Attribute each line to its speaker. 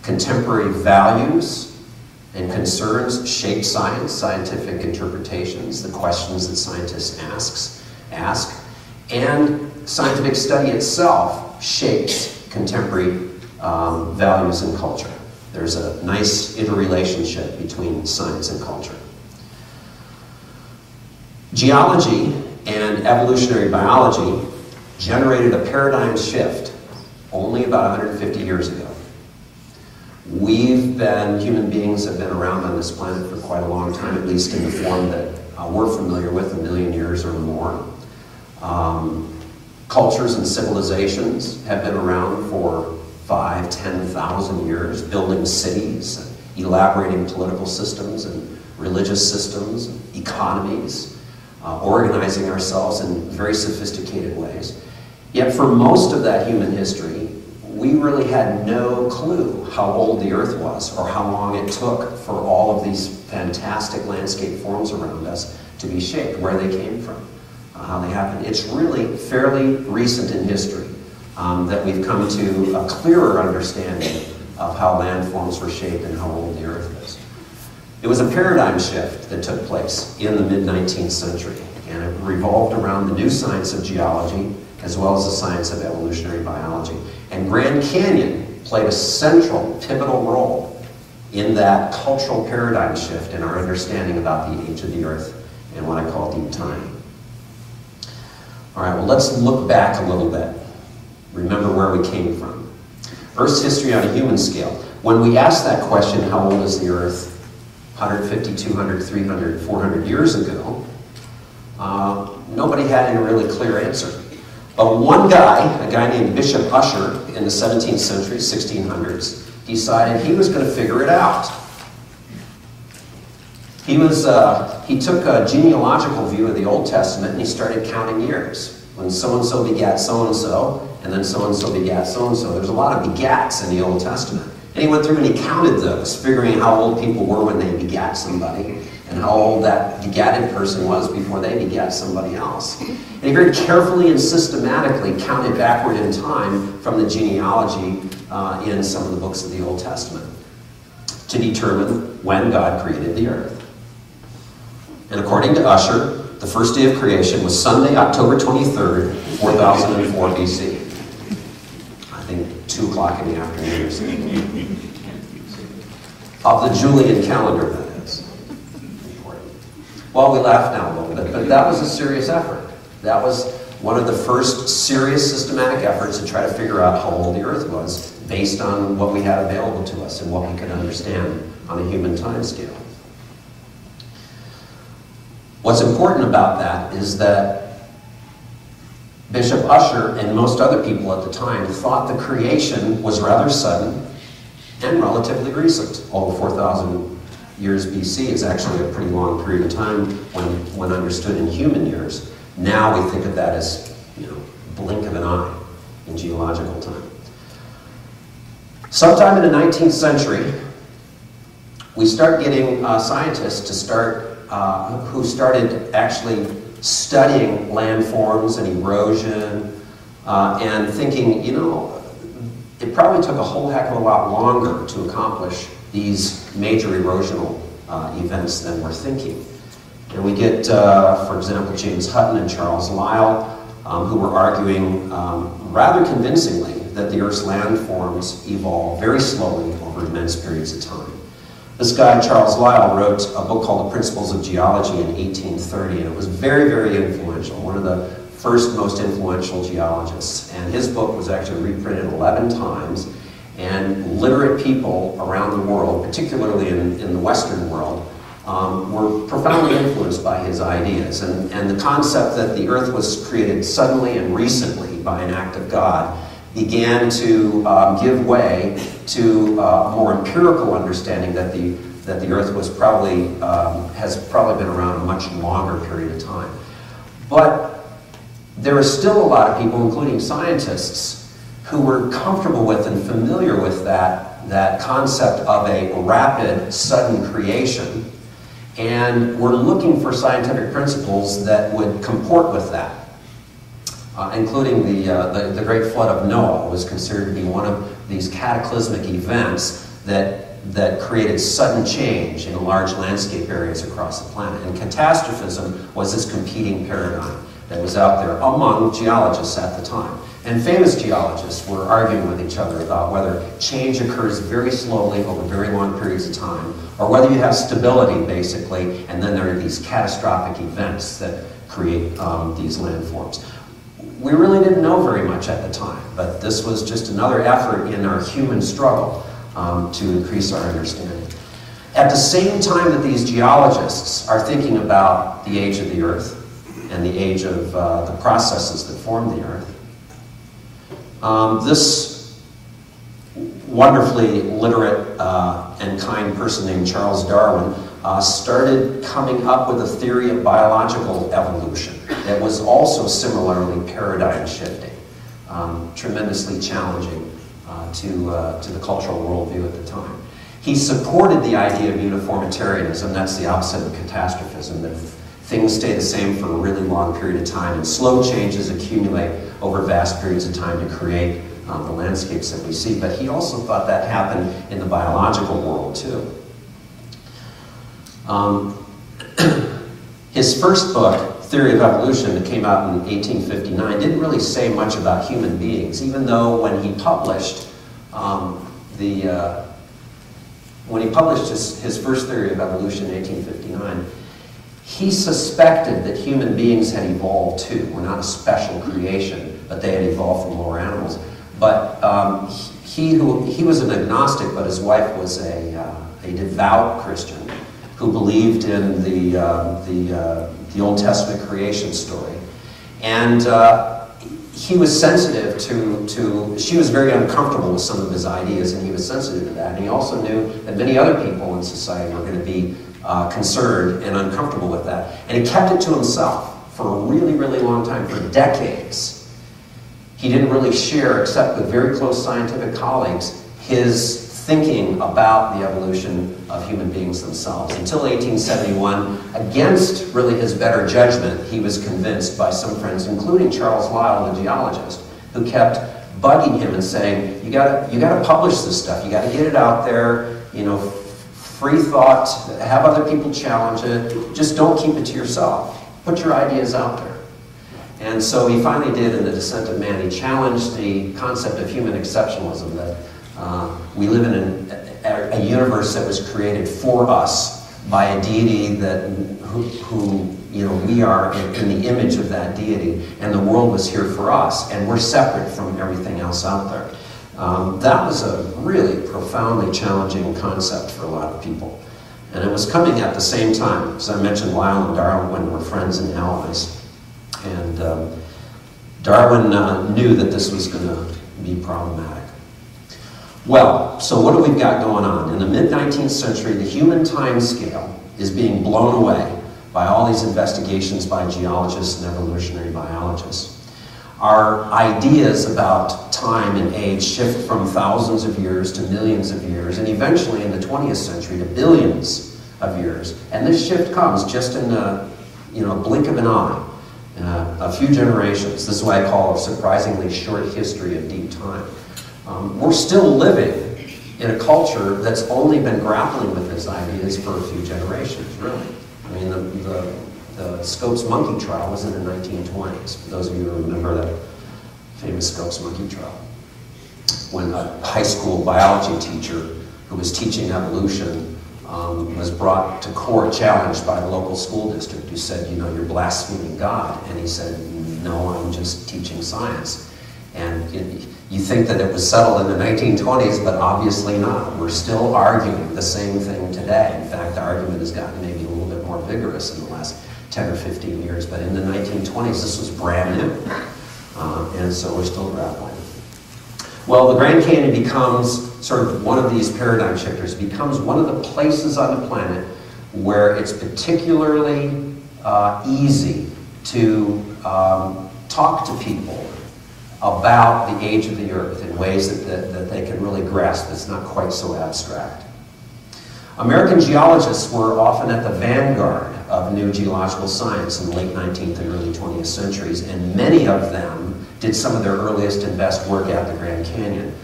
Speaker 1: Contemporary values and concerns shape science, scientific interpretations, the questions that scientists ask, and scientific study itself shapes contemporary values and culture. There's a nice interrelationship between science and culture. Geology and evolutionary biology generated a paradigm shift only about 150 years ago. Human beings have been around on this planet for quite a long time, at least in the form that we're familiar with, 1 million years or more. Cultures and civilizations have been around for 5,000, 10,000 years, building cities, elaborating political systems and religious systems, economies, organizing ourselves in very sophisticated ways. Yet for most of that human history, we really had no clue how old the Earth was or how long it took for all of these fantastic landscape forms around us to be shaped, where they came from, how they happened. It's really fairly recent in history that we've come to a clearer understanding of how landforms were shaped and how old the Earth is. It was a paradigm shift that took place in the mid-19th century, and it revolved around the new science of geology as well as the science of evolutionary biology. And Grand Canyon played a central, pivotal role in that cultural paradigm shift in our understanding about the age of the Earth and what I call deep time. All right, well, let's look back a little bit. Remember where we came from. Earth's history on a human scale. When we ask that question, how old is the Earth, 150, 200, 300, 400 years ago, nobody had any really clear answer. But one guy, a guy named Bishop Ussher in the 17th century, 1600s, decided he was going to figure it out. He took a genealogical view of the Old Testament and he started counting years. When so-and-so begat so-and-so, and then so-and-so begat so-and-so. There's a lot of begats in the Old Testament. And he went through and he counted those, figuring how old people were when they begat somebody, and how old that begatted person was before they begat somebody else. And he very carefully and systematically counted backward in time from the genealogy in some of the books of the Old Testament to determine when God created the earth. And according to Ussher, the first day of creation was Sunday, October 23rd, 4004 BC. I think 2 o'clock in the afternoon or something. Of the Julian calendar, that is. Well, we laugh now a little bit, but that was a serious effort. That was one of the first serious systematic efforts to try to figure out how old the Earth was based on what we had available to us and what we could understand on a human time scale. What's important about that is that Bishop Ussher and most other people at the time thought the creation was rather sudden and relatively recent. Over 4,000 years BC is actually a pretty long period of time when understood in human years. Now we think of that as, blink of an eye in geological time. Sometime in the 19th century, we start getting scientists to start who started actually studying landforms and erosion and thinking, it probably took a whole heck of a lot longer to accomplish these major erosional events than we're thinking. And we get, for example, James Hutton and Charles Lyell, who were arguing rather convincingly that the Earth's landforms evolved very slowly over immense periods of time. This guy, Charles Lyell, wrote a book called The Principles of Geology in 1830, and it was very, very influential, one of the first most influential geologists. And his book was actually reprinted 11 times, and literate people around the world, particularly in the Western world, were profoundly influenced by his ideas. And the concept that the Earth was created suddenly and recently by an act of God began to give way to a more empirical understanding that the Earth was has probably been around a much longer period of time. But there are still a lot of people, including scientists, who were comfortable with and familiar with that concept of a rapid, sudden creation, and were looking for scientific principles that would comport with that. Including the Great Flood of Noah was considered to be one of these cataclysmic events that created sudden change in large landscape areas across the planet. And catastrophism was this competing paradigm that was out there among geologists at the time. And famous geologists were arguing with each other about whether change occurs very slowly over very long periods of time, or whether you have stability, basically, and then there are these catastrophic events that create these landforms. We really didn't know very much at the time, but this was just another effort in our human struggle to increase our understanding. At the same time that these geologists are thinking about the age of the Earth and the age of the processes that form the Earth, this wonderfully literate and kind person named Charles Darwin started coming up with a theory of biological evolution that was also similarly paradigm shifting, tremendously challenging to the cultural worldview at the time. He supported the idea of uniformitarianism, that's the opposite of catastrophism, that things stay the same for a really long period of time and slow changes accumulate over vast periods of time to create the landscapes that we see. But he also thought that happened in the biological world too. His first book, Theory of Evolution, that came out in 1859, didn't really say much about human beings, even though when he published his first Theory of Evolution in 1859, he suspected that human beings had evolved too. We're not a special creation, but they had evolved from lower animals. But he was an agnostic, but his wife was a devout Christian who believed in the Old Testament creation story. And he was sensitive she was very uncomfortable with some of his ideas, and he was sensitive to that. And he also knew that many other people in society were going to be concerned and uncomfortable with that. And he kept it to himself for a really, really long time, for decades. He didn't really share, except with very close scientific colleagues, his thinking about the evolution of human beings themselves. Until 1871, against really his better judgment, he was convinced by some friends, including Charles Lyell, the geologist, who kept bugging him and saying, you gotta publish this stuff, you gotta get it out there, you know, free thought, have other people challenge it, just don't keep it to yourself. Put your ideas out there. And so he finally did in The Descent of Man. He challenged the concept of human exceptionalism, that we live in a universe that was created for us by a deity who you know, we are in the image of that deity, and the world was here for us, and we're separate from everything else out there. That was a really profoundly challenging concept for a lot of people. And it was coming at the same time, as I mentioned, Lyell and Darwin were friends and allies. And Darwin knew that this was going to be problematic. Well, so what do we got going on? In the mid-19th century, the human time scale is being blown away by all these investigations by geologists and evolutionary biologists. Our ideas about time and age shift from thousands of years to millions of years, and eventually in the 20th century to billions of years. And this shift comes just in a blink of an eye, a few generations. This is what I call a surprisingly short history of deep time. We're still living in a culture that's only been grappling with these ideas for a few generations, really. I mean, the Scopes monkey trial was in the 1920s, for those of you who remember that famous Scopes monkey trial, when a high school biology teacher who was teaching evolution was brought to court, challenged by the local school district, who said, you know, you're blaspheming God. And he said, no, I'm just teaching science. And you think that it was settled in the 1920s, but obviously not. We're still arguing the same thing today. In fact, the argument has gotten maybe a little bit more vigorous in the last 10 or 15 years, but in the 1920s, this was brand new. And so we're still grappling. Well, the Grand Canyon becomes sort of one of these paradigm shifters, becomes one of the places on the planet where it's particularly easy to talk to people about the age of the Earth in ways that they can really grasp. It's not quite so abstract. American geologists were often at the vanguard of new geological science in the late 19th and early 20th centuries, and many of them did some of their earliest and best work at the Grand Canyon.